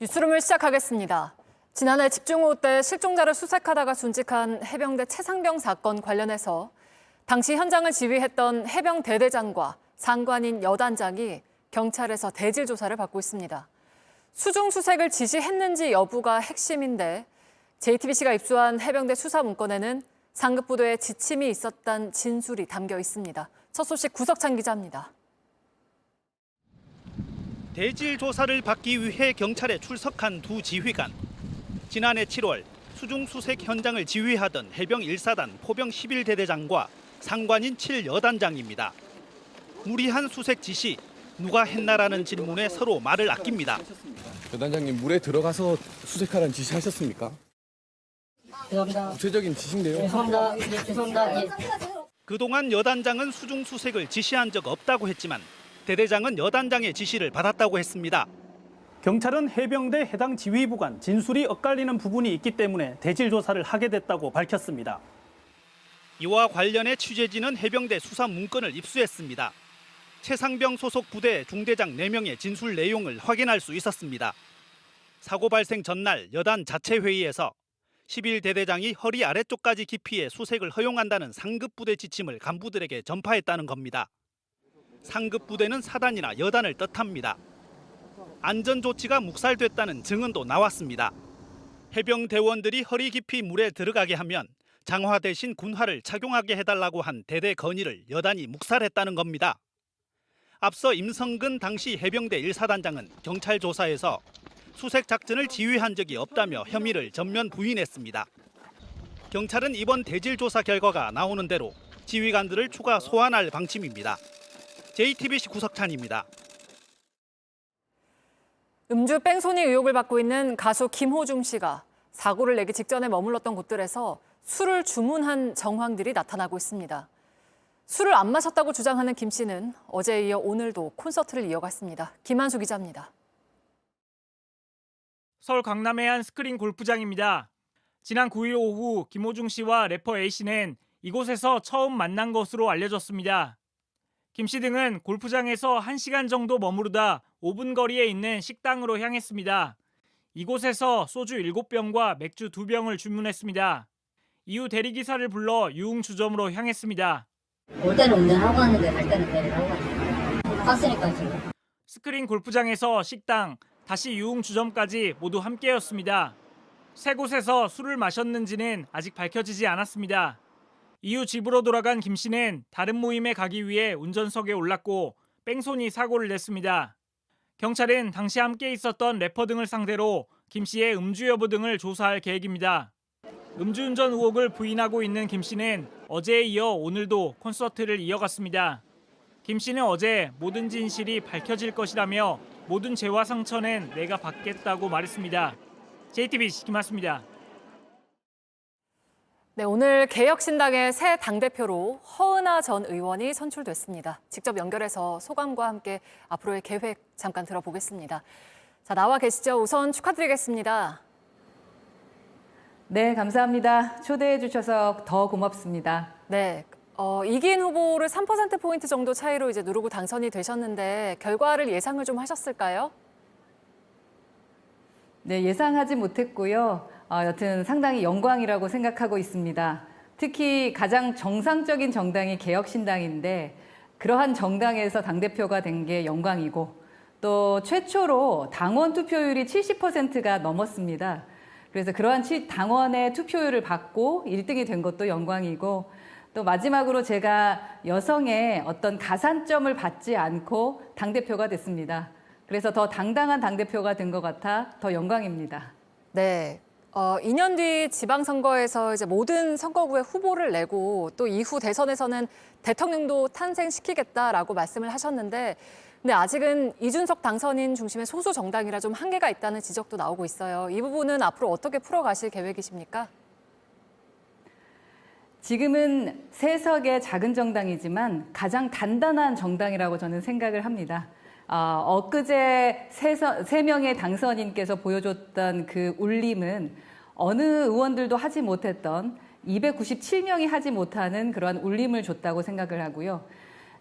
뉴스룸을 시작하겠습니다. 지난해 집중호우 때 실종자를 수색하다가 순직한 해병대 최상병 사건 관련해서 당시 현장을 지휘했던 해병대대장과 상관인 여단장이 경찰에서 대질 조사를 받고 있습니다. 수중 수색을 지시했는지 여부가 핵심인데 JTBC가 입수한 해병대 수사 문건에는 상급 부대에 지침이 있었다는 진술이 담겨 있습니다. 첫 소식 구석찬 기자입니다. 대질 조사를 받기 위해 경찰에 출석한 두 지휘관. 지난해 7월 수중 수색 현장을 지휘하던 해병 1사단 포병 11대대장과 상관인 7여단장입니다. 무리한 수색 지시, 누가 했나라는 질문에 서로 말을 아낍니다. 여단장님, 물에 들어가서 수색하라는 지시하셨습니까? 죄송합니다. 구체적인 지시인데요. 죄송합니다. 예, 죄송합니다. 예. 그동안 여단장은 수중 수색을 지시한 적 없다고 했지만 대대장은 여단장의 지시를 받았다고 했습니다. 경찰은 해병대 해당 지휘부 간 진술이 엇갈리는 부분이 있기 때문에 대질 조사를 하게 됐다고 밝혔습니다. 이와 관련해 취재진은 해병대 수사 문건을 입수했습니다. 최상병 소속 부대 중대장 4명의 진술 내용을 확인할 수 있었습니다. 사고 발생 전날 여단 자체 회의에서 11대대장이 허리 아래쪽까지 깊이의 수색을 허용한다는 상급 부대 지침을 간부들에게 전파했다는 겁니다. 상급 부대는 사단이나 여단을 뜻합니다. 안전 조치가 묵살됐다는 증언도 나왔습니다. 해병 대원들이 허리 깊이 물에 들어가게 하면 장화 대신 군화를 착용하게 해달라고 한 대대 건의를 여단이 묵살했다는 겁니다. 앞서 임성근 당시 해병대 1사단장은 경찰 조사에서 수색 작전을 지휘한 적이 없다며 혐의를 전면 부인했습니다. 경찰은 이번 대질 조사 결과가 나오는 대로 지휘관들을 추가 소환할 방침입니다. JTBC 구석찬입니다. 음주 뺑소니 의혹을 받고 있는 가수 김호중 씨가 사고를 내기 직전에 머물렀던 곳들에서 술을 주문한 정황들이 나타나고 있습니다. 술을 안 마셨다고 주장하는 김 씨는 어제에 이어 오늘도 콘서트를 이어갔습니다. 김한수 기자입니다. 서울 강남의 한 스크린 골프장입니다. 지난 9일 오후 김호중 씨와 래퍼 A 씨는 이곳에서 처음 만난 것으로 알려졌습니다. 김 씨 등은 골프장에서 1시간 정도 머무르다 5분 거리에 있는 식당으로 향했습니다. 이곳에서 소주 7병과 맥주 2병을 주문했습니다. 이후 대리기사를 불러 유흥주점으로 향했습니다. 올 때는 운전하고 왔는데 갈 때는 대리를 하고 왔는데 탔으니까 지금. 스크린 골프장에서 식당, 다시 유흥주점까지 모두 함께였습니다. 세 곳에서 술을 마셨는지는 아직 밝혀지지 않았습니다. 이후 집으로 돌아간 김 씨는 다른 모임에 가기 위해 운전석에 올랐고 뺑소니 사고를 냈습니다. 경찰은 당시 함께 있었던 래퍼 등을 상대로 김 씨의 음주 여부 등을 조사할 계획입니다. 음주운전 의혹을 부인하고 있는 김 씨는 어제에 이어 오늘도 콘서트를 이어갔습니다. 김 씨는 어제 모든 진실이 밝혀질 것이라며 모든 죄와 상처는 내가 받겠다고 말했습니다. JTBC 김한수입니다. 네, 오늘 개혁신당의 새 당대표로 허은하 전 의원이 선출됐습니다. 직접 연결해서 소감과 함께 앞으로의 계획 잠깐 들어보겠습니다. 자, 나와 계시죠? 우선 축하드리겠습니다. 네, 감사합니다. 초대해 주셔서 더 고맙습니다. 네, 이기인 후보를 3%포인트 정도 차이로 이제 누르고 당선이 되셨는데 결과를 예상을 좀 하셨을까요? 네, 예상하지 못했고요. 여튼 상당히 영광이라고 생각하고 있습니다. 특히 가장 정상적인 정당이 개혁신당인데 그러한 정당에서 당대표가 된 게 영광이고 또 최초로 당원 투표율이 70%가 넘었습니다. 그래서 그러한 당원의 투표율을 받고 1등이 된 것도 영광이고 또 마지막으로 제가 여성의 어떤 가산점을 받지 않고 당대표가 됐습니다. 그래서 더 당당한 당대표가 된 것 같아 더 영광입니다. 네. 2년 뒤 지방선거에서 이제 모든 선거구에 후보를 내고 또 이후 대선에서는 대통령도 탄생시키겠다라고 말씀을 하셨는데 근데 아직은 이준석 당선인 중심의 소수 정당이라 좀 한계가 있다는 지적도 나오고 있어요. 이 부분은 앞으로 어떻게 풀어가실 계획이십니까? 지금은 세석의 작은 정당이지만 가장 단단한 정당이라고 저는 생각을 합니다. 엊그제 3명의 당선인께서 보여줬던 그 울림은 어느 의원들도 하지 못했던 297명이 하지 못하는 그러한 울림을 줬다고 생각을 하고요.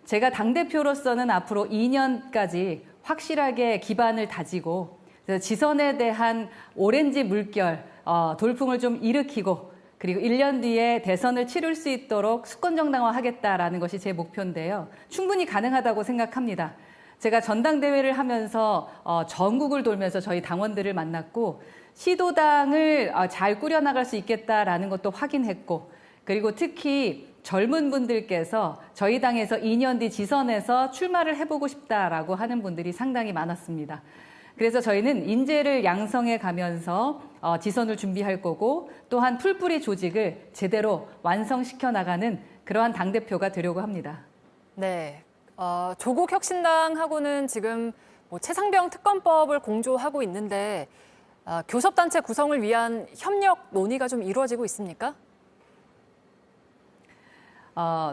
제가 당대표로서는 앞으로 2년까지 확실하게 기반을 다지고 그래서 지선에 대한 오렌지 물결, 돌풍을 좀 일으키고 그리고 1년 뒤에 대선을 치를 수 있도록 수권정당화하겠다라는 것이 제 목표인데요. 충분히 가능하다고 생각합니다. 제가 전당대회를 하면서 전국을 돌면서 저희 당원들을 만났고 시도당을 잘 꾸려나갈 수 있겠다라는 것도 확인했고 그리고 특히 젊은 분들께서 저희 당에서 2년 뒤 지선에서 출마를 해보고 싶다라고 하는 분들이 상당히 많았습니다. 그래서 저희는 인재를 양성해 가면서 지선을 준비할 거고 또한 풀뿌리 조직을 제대로 완성시켜 나가는 그러한 당대표가 되려고 합니다. 네. 조국 혁신당하고는 지금 최상병 특검법을 공조하고 있는데 교섭단체 구성을 위한 협력 논의가 좀 이루어지고 있습니까?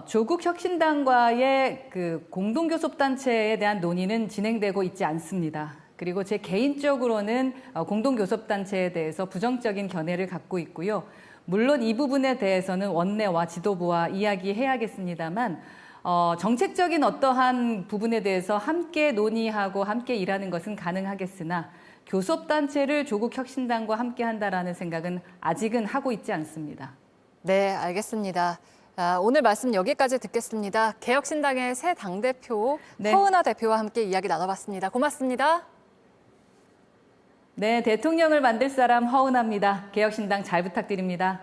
조국 혁신당과의 그 공동교섭단체에 대한 논의는 진행되고 있지 않습니다. 그리고 제 개인적으로는 공동교섭단체에 대해서 부정적인 견해를 갖고 있고요. 물론 이 부분에 대해서는 원내와 지도부와 이야기해야겠습니다만 정책적인 어떠한 부분에 대해서 함께 논의하고 함께 일하는 것은 가능하겠으나 교섭단체를 조국 혁신당과 함께 한다라는 생각은 아직은 하고 있지 않습니다. 네, 알겠습니다. 오늘 말씀 여기까지 듣겠습니다. 개혁신당의 새 당대표 네. 허은하 대표와 함께 이야기 나눠봤습니다. 고맙습니다. 네, 대통령을 만들 사람 허은하입니다. 개혁신당 잘 부탁드립니다.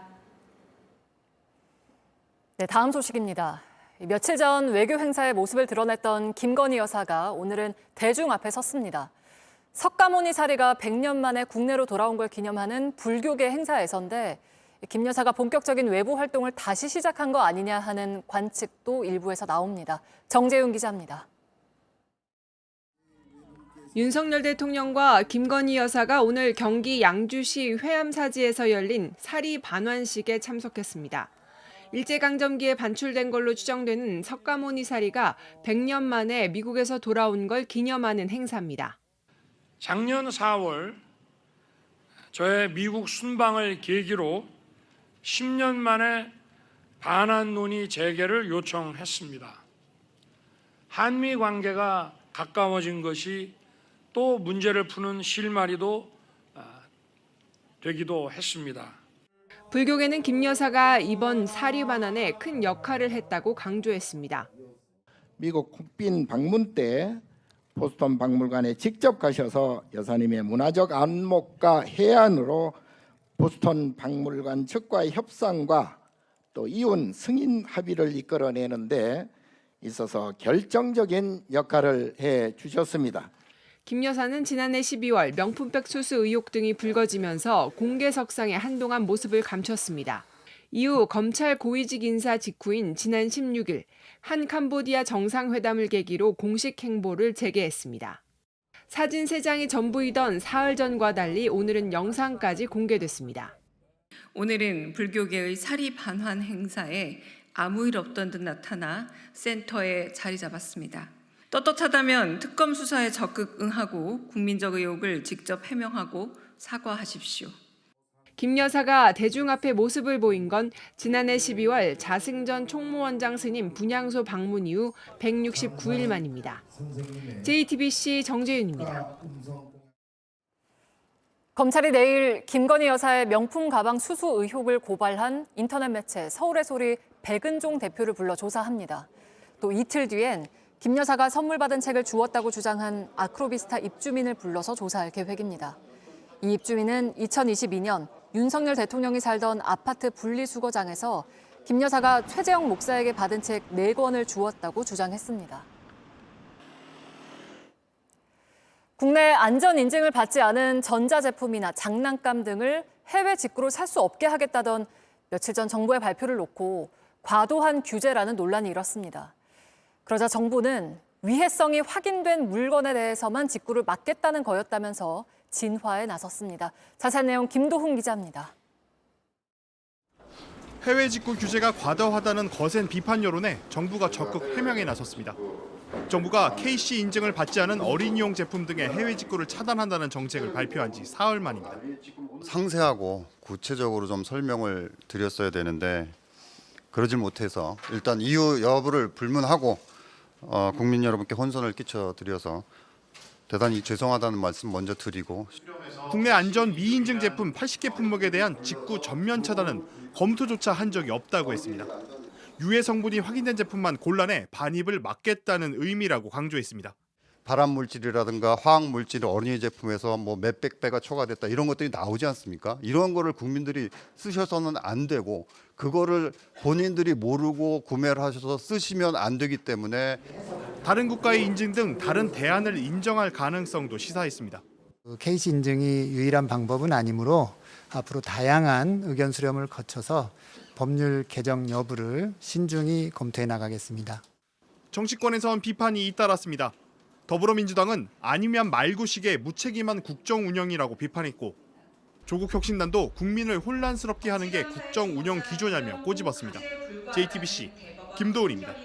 네, 다음 소식입니다. 며칠 전 외교 행사의 모습을 드러냈던 김건희 여사가 오늘은 대중 앞에 섰습니다. 석가모니 사리가 100년 만에 국내로 돌아온 걸 기념하는 불교계 행사에서인데 김 여사가 본격적인 외부 활동을 다시 시작한 거 아니냐 하는 관측도 일부에서 나옵니다. 정재윤 기자입니다. 윤석열 대통령과 김건희 여사가 오늘 경기 양주시 회암사지에서 열린 사리 반환식에 참석했습니다. 일제강점기에 반출된 걸로 추정되는 석가모니 사리가 100년 만에 미국에서 돌아온 걸 기념하는 행사입니다. 작년 4월 저의 미국 순방을 계기로 10년 만에 반환 논의 재개를 요청했습니다. 한미 관계가 가까워진 것이 또 문제를 푸는 실마리도 되기도 했습니다. 불교계는 김 여사가 이번 사리 반환에 큰 역할을 했다고 강조했습니다. 미국 국빈 방문 때 보스턴 박물관에 직접 가셔서 여사님의 문화적 안목과 해안으로 보스턴 박물관 측과의 협상과 또 이혼 승인 합의를 이끌어내는데 있어서 결정적인 역할을 해 주셨습니다. 김 여사는 지난해 12월 명품백 수수 의혹 등이 불거지면서 공개석상에 한동안 모습을 감췄습니다. 이후 검찰 고위직 인사 직후인 지난 16일 한 캄보디아 정상회담을 계기로 공식 행보를 재개했습니다. 사진 3장이 전부이던 사흘 전과 달리 오늘은 영상까지 공개됐습니다. 오늘은 불교계의 사리 반환 행사에 아무 일 없던 듯 나타나 센터에 자리 잡았습니다. 떳떳하다면 특검 수사에 적극 응하고 국민적 의혹을 직접 해명하고 사과하십시오. 김 여사가 대중 앞에 모습을 보인 건 지난해 12월 자승전 총무원장 스님 분향소 방문 이후 169일 만입니다. JTBC 정재윤입니다. 검찰이 내일 김건희 여사의 명품 가방 수수 의혹을 고발한 인터넷 매체 서울의 소리 백은종 대표를 불러 조사합니다. 또 이틀 뒤엔 김 여사가 선물 받은 책을 주었다고 주장한 아크로비스타 입주민을 불러서 조사할 계획입니다. 이 입주민은 2022년 윤석열 대통령이 살던 아파트 분리수거장에서 김 여사가 최재형 목사에게 받은 책 4권을 주었다고 주장했습니다. 국내 안전 인증을 받지 않은 전자제품이나 장난감 등을 해외 직구로 살 수 없게 하겠다던 며칠 전 정부의 발표를 놓고 과도한 규제라는 논란이 일었습니다. 그러자 정부는 위해성이 확인된 물건에 대해서만 직구를 막겠다는 거였다면서 진화에 나섰습니다. 자세한 내용 김도훈 기자입니다. 해외 직구 규제가 과도하다는 거센 비판 여론에 정부가 적극 해명에 나섰습니다. 정부가 KC 인증을 받지 않은 어린이용 제품 등의 해외 직구를 차단한다는 정책을 발표한 지 사흘 만입니다. 상세하고 구체적으로 좀 설명을 드렸어야 되는데 그러질 못해서 일단 이유 여부를 불문하고 국민 여러분께 혼선을 끼쳐드려서 대단히 죄송하다는 말씀 먼저 드리고 국내 안전 미인증 제품 80개 품목에 대한 직구 전면 차단은 검토조차 한 적이 없다고 했습니다. 유해 성분이 확인된 제품만 골라내 반입을 막겠다는 의미라고 강조했습니다. 발암 물질이라든가 화학 물질 어린이 제품에서 뭐 몇백 배가 초과됐다 이런 것들이 나오지 않습니까? 이런 거를 국민들이 쓰셔서는 안 되고 그거를 본인들이 모르고 구매를 하셔서 쓰시면 안 되기 때문에 다른 국가의 인증 등 다른 대안을 인정할 가능성도 시사했습니다. KC 인증이 유일한 방법은 아니므로 앞으로 다양한 의견 수렴을 거쳐서 법률 개정 여부를 신중히 검토해 나가겠습니다. 정치권에선 비판이 잇따랐습니다. 더불어민주당은 아니면 말고식의 무책임한 국정 운영이라고 비판했고 조국 혁신단도 국민을 혼란스럽게 하는 게 국정 운영 기조냐며 꼬집었습니다. JTBC 김도훈입니다.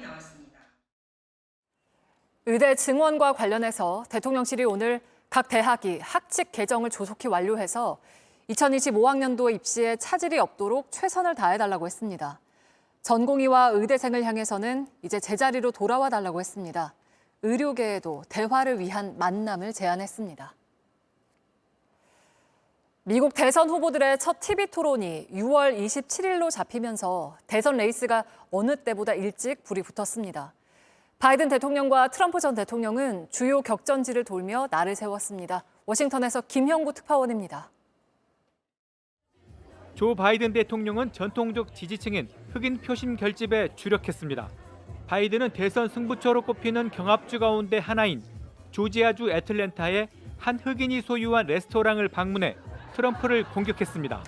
의대 증원과 관련해서 대통령실이 오늘 각 대학이 학칙 개정을 조속히 완료해서 2025학년도 입시에 차질이 없도록 최선을 다해달라고 했습니다. 전공의와 의대생을 향해서는 이제 제자리로 돌아와 달라고 했습니다. 의료계에도 대화를 위한 만남을 제안했습니다. 미국 대선 후보들의 첫 TV 토론이 6월 27일로 잡히면서 대선 레이스가 어느 때보다 일찍 불이 붙었습니다. 바이든 대통령과 트럼프 전 대통령은 주요 격전지를 돌며 날을 세웠습니다. 워싱턴에서 김형구 특파원입니다. 조 바이든 대통령은 전통적 지지층인 흑인 표심 결집에 주력했습니다. 바이든은 대선 승부처로 꼽히는 경합주 가운데 하나인 조지아주 애틀랜타의 한 흑인이 소유한 레스토랑을 방문해 트럼프를 공격했습니다.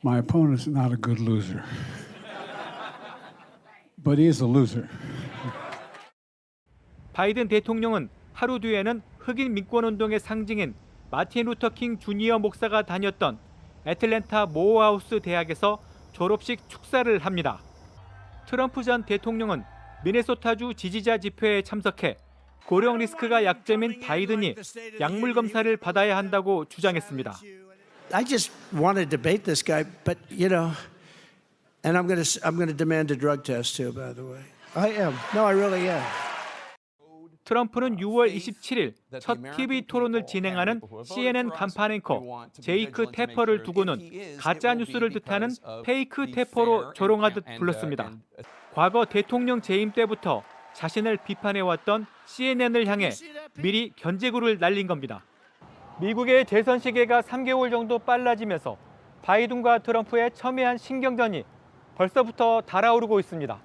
My opponent is not a good loser, but he is a loser. 바이든 대통령은 하루 뒤에는 흑인 민권운동의 상징인 마틴 루터 킹 주니어 목사가 다녔던 애틀랜타 모어하우스 대학에서 졸업식 축사를 합니다. 트럼프 전 대통령은 미네소타주 지지자 집회에 참석해 고령 리스크가 약점인 바이든이 약물 검사를 받아야 한다고 주장했습니다. I just want to debate this guy, but you know, and I'm going to demand a drug test too. By the way, I am. No, I really am. 트럼프는 6월 27일 첫 TV 토론을 진행하는 CNN 간판 앵커 제이크 테퍼를 두고는 가짜 뉴스를 뜻하는 페이크 테퍼로 조롱하듯 불렀습니다. 과거 대통령 재임 때부터 자신을 비판해왔던 CNN을 향해 미리 견제구를 날린 겁니다. 미국의 재선 시계가 3개월 정도 빨라지면서 바이든과 트럼프의 첨예한 신경전이 벌써부터 달아오르고 있습니다.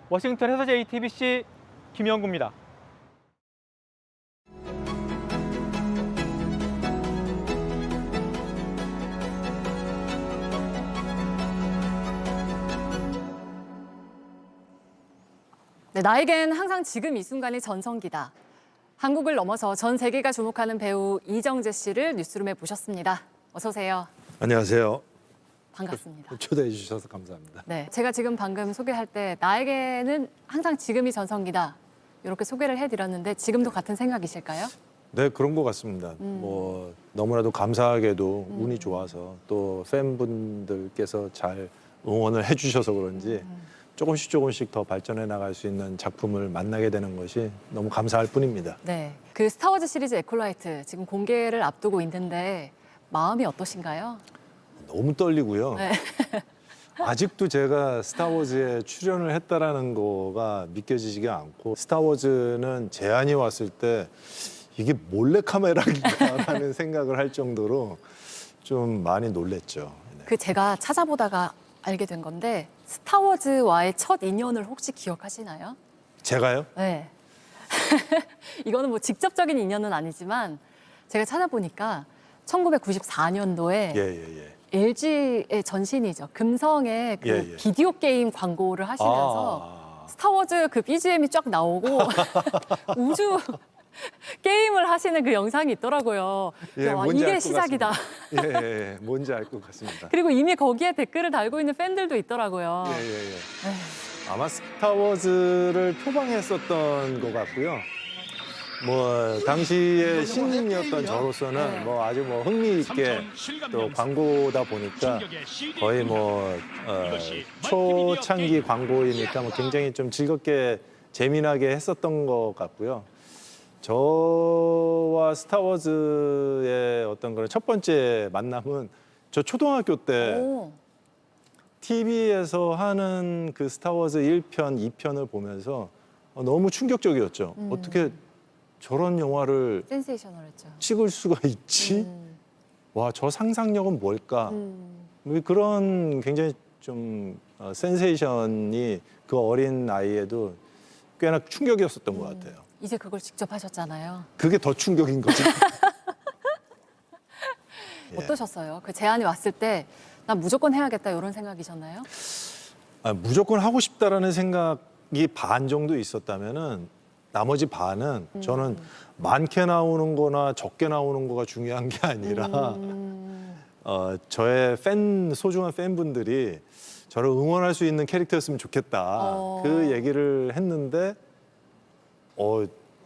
워싱턴에서 JTBC 김영구입니다. 네, 나에겐 항상 지금 이 순간이 전성기다. 한국을 넘어서 전 세계가 주목하는 배우 이정재 씨를 뉴스룸에 모셨습니다. 어서 오세요. 안녕하세요. 반갑습니다. 초대해 주셔서 감사합니다. 네, 제가 지금 방금 소개할 때 나에게는 항상 지금이 전성기다. 이렇게 소개를 해드렸는데 지금도 같은 생각이실까요? 네, 그런 것 같습니다. 뭐 너무나도 감사하게도 운이 좋아서 또 팬분들께서 잘 응원을 해주셔서 그런지 조금씩 더 발전해 나갈 수 있는 작품을 만나게 되는 것이 너무 감사할 뿐입니다. 네, 그 스타워즈 시리즈 에콜라이트 지금 공개를 앞두고 있는데 마음이 어떠신가요? 너무 떨리고요. 네. 아직도 제가 스타워즈에 출연을 했다라는 거가 믿겨지지가 않고 스타워즈는 제안이 왔을 때 이게 몰래카메라인가라는 생각을 할 정도로 좀 많이 놀랬죠. 그 제가 찾아보다가 알게 된 건데 스타워즈와의 첫 인연을 혹시 기억하시나요? 제가요? 네. 이거는 뭐 직접적인 인연은 아니지만 제가 찾아보니까 1994년도에 LG의 전신이죠. 금성의 그 비디오 게임 광고를 하시면서 스타워즈 그 BGM이 쫙 나오고 우주 게임을 하시는 그 영상이 있더라고요. 와, 이게 시작이다. 뭔지 알 것 같습니다. 그리고 이미 거기에 댓글을 달고 있는 팬들도 있더라고요. 아마 스타워즈를 표방했었던 것 같고요. 뭐 당시에 신인이었던 저로서는 뭐 아주 뭐 흥미 있게 또 광고다 보니까 거의 뭐 초창기 광고이니까 뭐 굉장히 좀 즐겁게 재미나게 했었던 것 같고요. 저와 스타워즈의 어떤 그런 첫 번째 만남은 저 초등학교 때 오. TV에서 하는 그 스타워즈 1편, 2편을 보면서 너무 충격적이었죠. 어떻게 저런 영화를 센세이셔널했죠. 찍을 수가 있지? 와, 저 상상력은 뭘까? 뭐 그런 굉장히 좀 센세이션이 그 어린 나이에도 꽤나 충격이었었던 것 같아요. 이제 그걸 직접 하셨잖아요. 그게 더 충격인 거죠. 어떠셨어요? 그 제안이 왔을 때 난 무조건 해야겠다 이런 생각이셨나요? 무조건 하고 싶다라는 생각이 반 정도 있었다면은 나머지 반은 저는 많게 나오는 거나 적게 나오는 거가 중요한 게 아니라 저의 소중한 팬분들이 저를 응원할 수 있는 캐릭터였으면 좋겠다. 그 얘기를 했는데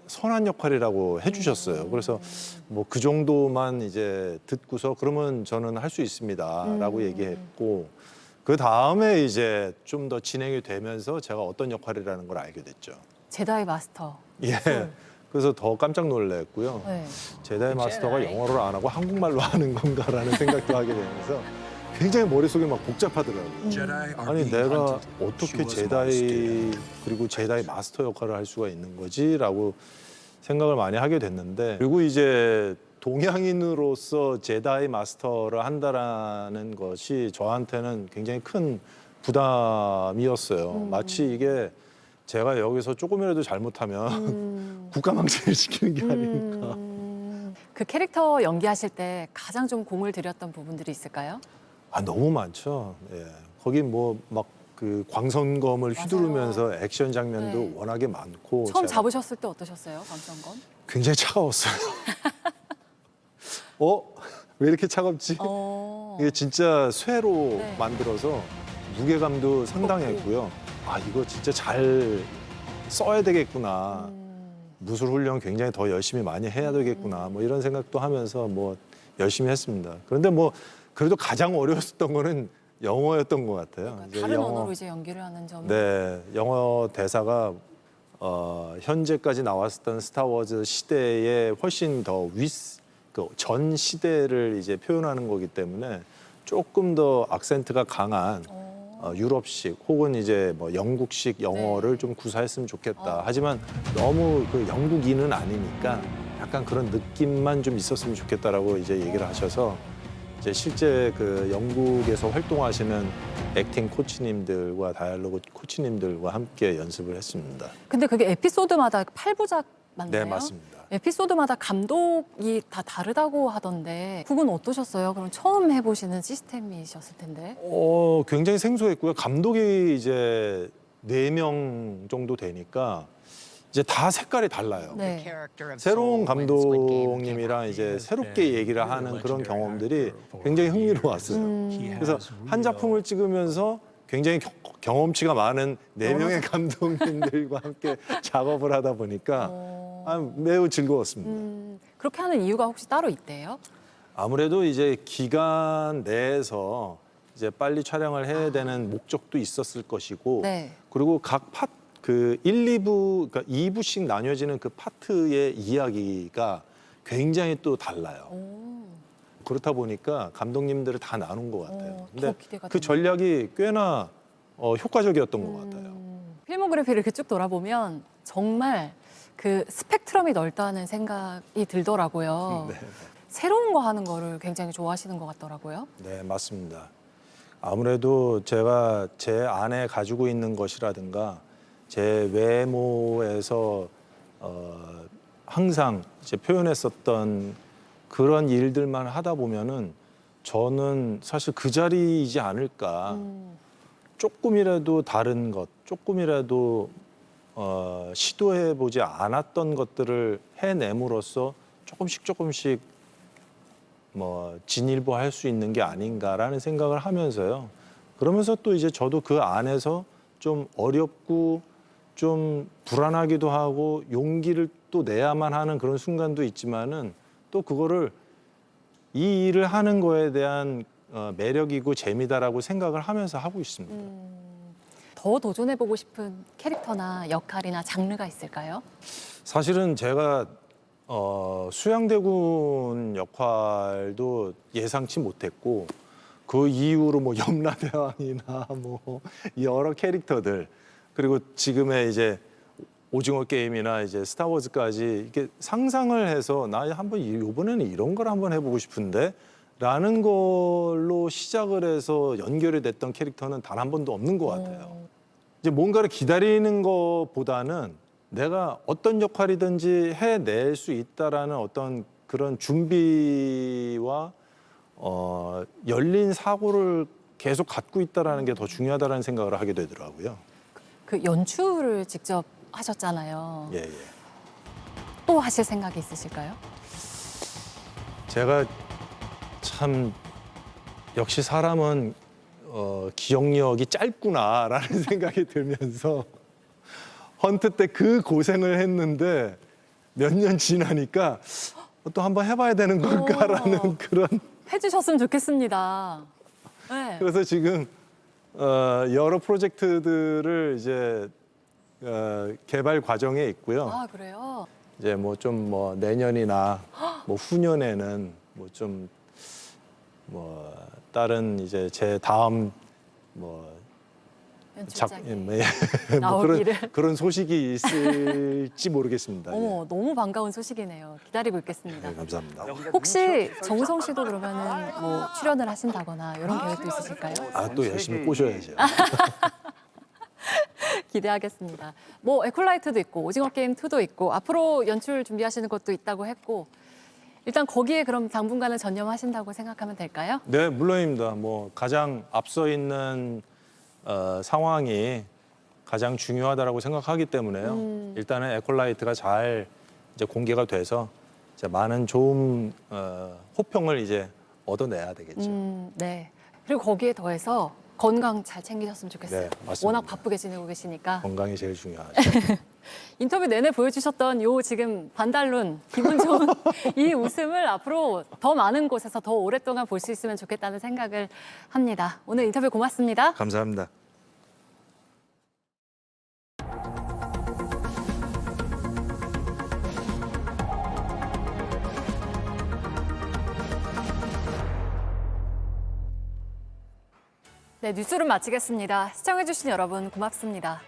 선한 역할이라고 해주셨어요. 그래서 뭐 그 정도만 이제 듣고서 그러면 저는 할 수 있습니다라고 얘기했고 그 다음에 이제 좀 더 진행이 되면서 제가 어떤 역할이라는 걸 알게 됐죠. 제다이 마스터. 예. 그래서 더 깜짝 놀랐고요. 네. 제다이 마스터가 영어를 안 하고 한국말로 하는 건가라는 생각도 하게 되면서 굉장히 머릿속이 막 복잡하더라고요. 아니 내가 어떻게 제다이 그리고 제다이 마스터 역할을 할 수가 있는 거지라고 생각을 많이 하게 됐는데 그리고 이제 동양인으로서 제다이 마스터를 한다라는 것이 저한테는 굉장히 큰 부담이었어요. 마치 이게 제가 여기서 조금이라도 잘못하면 국가망신을 시키는 게 아닌가. 그 캐릭터 연기하실 때 가장 좀 공을 들였던 부분들이 있을까요? 너무 많죠. 예. 거기 뭐 막 그 광선검을 휘두르면서 액션 장면도 네. 워낙에 많고 처음 제가 잡으셨을 때 어떠셨어요, 광선검? 굉장히 차가웠어요. 왜 이렇게 차갑지? 이게 진짜 쇠로 네. 만들어서 무게감도 상당했고요. 이거 진짜 잘 써야 되겠구나. 무술 훈련 굉장히 더 열심히 많이 해야 되겠구나. 뭐 이런 생각도 하면서 뭐 열심히 했습니다. 그런데 뭐 그래도 가장 어려웠던 거는 영어였던 것 같아요. 그러니까 다른 언어로 이제 연기를 하는 점이. 네, 영어 대사가 현재까지 나왔었던 스타워즈 시대에 훨씬 더 전 시대를 이제 표현하는 거기 때문에 조금 더 악센트가 강한 유럽식 혹은 이제 뭐 영국식 영어를 좀 구사했으면 좋겠다. 하지만 너무 그 영국인은 아니니까 약간 그런 느낌만 좀 있었으면 좋겠다라고 이제 얘기를 하셔서 이제 실제 그 영국에서 활동하시는 액팅 코치님들과 다이얼로그 코치님들과 함께 연습을 했습니다. 근데 그게 에피소드마다 8부작 맞나요? 네, 맞습니다. 에피소드마다 감독이 다 다르다고 하던데 그건 어떠셨어요? 그럼 처음 해보시는 시스템이셨을 텐데. 굉장히 생소했고요. 감독이 이제 4명 정도 되니까 이제 다 색깔이 달라요. 네. 새로운 감독님이랑 이제 새롭게 얘기를 하는 그런 경험들이 굉장히 흥미로웠어요. 그래서 한 작품을 찍으면서 굉장히 경험치가 많은 4명의 감독님들과 함께 작업을 하다 보니까 매우 즐거웠습니다. 그렇게 하는 이유가 혹시 따로 있대요? 아무래도 이제 기간 내에서 이제 빨리 촬영을 해야 되는 목적도 있었을 것이고 네. 그리고 각 그 1, 2부, 그러니까 2부씩 나뉘어지는 그 파트의 이야기가 굉장히 또 달라요. 그렇다 보니까 감독님들을 다 나눈 것 같아요. 근데 그 전략이 꽤나 효과적이었던 것 같아요. 필모그래피를 이렇게 쭉 돌아보면 정말 그 스펙트럼이 넓다는 생각이 들더라고요. 네. 새로운 거 하는 거를 굉장히 좋아하시는 것 같더라고요. 네, 맞습니다. 아무래도 제가 제 안에 가지고 있는 것이라든가 제 외모에서 항상 이제 표현했었던 그런 일들만 하다 보면은 저는 사실 그 자리이지 않을까. 조금이라도 다른 것, 조금이라도 시도해보지 않았던 것들을 해냄으로써 조금씩 뭐 진일보할 수 있는 게 아닌가라는 생각을 하면서요. 그러면서 또 이제 저도 그 안에서 좀 어렵고 좀 불안하기도 하고 용기를 또 내야만 하는 그런 순간도 있지만은 또 그거를 이 일을 하는 거에 대한 매력이고 재미다라고 생각을 하면서 하고 있습니다. 더 도전해보고 싶은 캐릭터나 역할이나 장르가 있을까요? 사실은 제가 수양대군 역할도 예상치 못했고 그 이후로 뭐 염라대왕이나 뭐 여러 캐릭터들 그리고 지금의 이제 오징어 게임이나 이제 스타워즈까지 이렇게 상상을 해서 나 한번 이번에는 이런 걸 한번 해보고 싶은데 라는 걸로 시작을 해서 연결이 됐던 캐릭터는 단 한 번도 없는 것 같아요. 이제 뭔가를 기다리는 것보다는 내가 어떤 역할이든지 해낼 수 있다라는 어떤 그런 준비와 열린 사고를 계속 갖고 있다라는 게 더 중요하다라는 생각을 하게 되더라고요. 그 연출을 직접 하셨잖아요. 예, 예. 또 하실 생각이 있으실까요? 제가 참 역시 사람은 기억력이 짧구나라는 생각이 들면서 헌트 때 그 고생을 했는데 몇 년 지나니까 또 한번 해봐야 되는 걸까라는 그런 해주셨으면 좋겠습니다. 네. 그래서 지금 여러 프로젝트들을 이제 개발 과정에 있고요. 아, 그래요? 이제 뭐 좀 뭐 내년이나 뭐 후년에는 뭐 좀 뭐 다른 이제 제 다음 뭐 연출작이 뭐 나오기를. 그런 소식이 있을지 모르겠습니다. 어머, 너무 반가운 소식이네요. 기다리고 있겠습니다. 네, 감사합니다. 혹시 정우성 씨도 그러면은 뭐 출연을 하신다거나 이런 계획도 있으실까요? 아, 또 열심히 꼬셔야죠. 기대하겠습니다. 뭐 에콜라이트도 있고 오징어 게임 2도 있고 앞으로 연출 준비하시는 것도 있다고 했고 일단 거기에 그럼 당분간은 전념하신다고 생각하면 될까요? 네, 물론입니다. 뭐 가장 앞서 있는 상황이 가장 중요하다라고 생각하기 때문에요. 일단은 에콜라이트가 잘 이제 공개가 돼서 이제 많은 좋은 호평을 이제 얻어내야 되겠죠. 네. 그리고 거기에 더해서 건강 잘 챙기셨으면 좋겠어요. 네, 맞습니다. 워낙 바쁘게 지내고 계시니까. 건강이 제일 중요하죠. 인터뷰 내내 보여주셨던 요 지금 반달룬 기분 좋은 이 웃음을 앞으로 더 많은 곳에서 더 오랫동안 볼 수 있으면 좋겠다는 생각을 합니다. 오늘 인터뷰 고맙습니다. 감사합니다. 네, 뉴스룸 마치겠습니다. 시청해주신 여러분 고맙습니다.